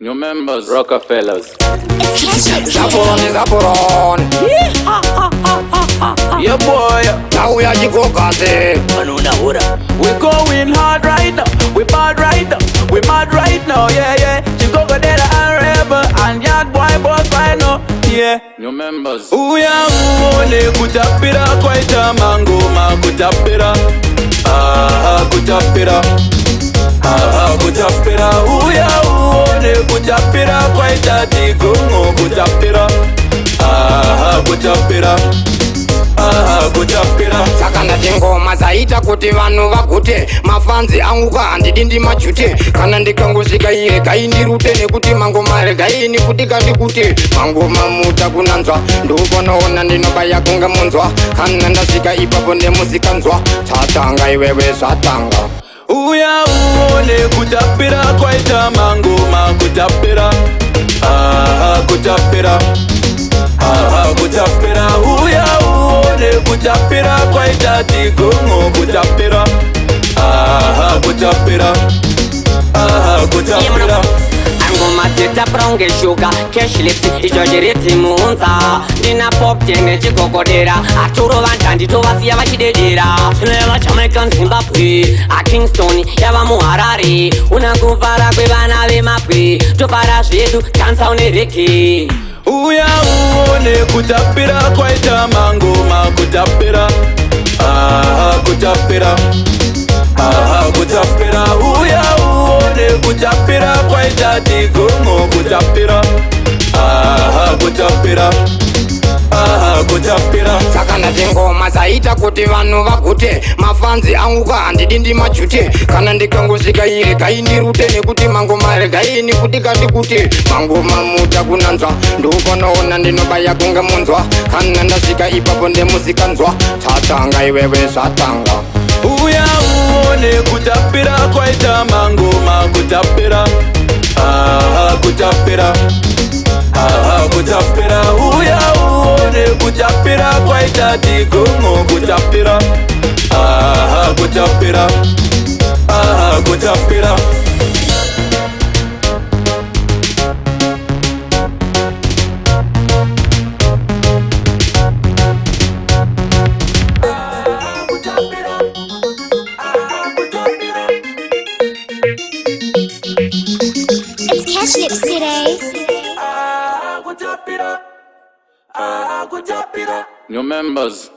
New members, Rockefellers. Zaporon. Yeah, boy. Now we are Jikokaze. We going hard right now. We bad right now. We mad right now. Yeah, yeah. Chicago Dela and Rebel and Yard Boy boss right now. Yeah. New members. Uya uone kutapira kwaita mango ma kutapira. Kutapira. Kutapira. Uya uone kutapira kwaita tikungo kutapira. Kutapira. Kutapira. Saka ndati ngoma zaita kuti vanhu vagute, mafanzi angu handidi ndimachute, kana ndikangosvika iye gaindirute nekuti mangoma regaini kuti kandikute, mangoma muta kunanzwa ndopanoona ndinobaya kunga munzwa, kana ndasvika ipapo nemuzikanzwa, tatanga iwewe zvatanga. Uya uone kutapira kwaita mangoma kutapira. Kutapira. Kutapira. Uya uone kutapira kwaita tikungo kutapira. Kutapira. Kutapira. Angoma teta pronge shuga cashless ichojereti munza ndina pop tene chikokodera aturo vantandi tovasiya vachidedera zvinova Jamaican Zimbabwe Kingston yava muHarare unakuvara kwevana vemapwe tofara zvedu tansa une rege. Uya uone kutapira kwaita mangoma kutapira. Kutapira. Kutapira. Uya uone kutapira kwaita tikungo kutapira. Kutapira. Kutapira. Saka ndati ngoma zaita kuti vanhu vagute, mafanzi angu handidi ndimachute, kana ndikangosvika iye gaindirute nekuti mangoma regaini kuti kandikute, mangoma muta kunanzwa ndopanoona ndinobaya kunga munzwa, kana ndasvika ipapo ndemuzikanzwa, tatanga iwewe zvatanga. Uya uone kutapira kwaita mangoma kutapira. Kutapira. Kutapira. Uya uone kutapira kwaita tikungo kutapira. Kutapira. Kutapira. It's Cash Lips today. New members.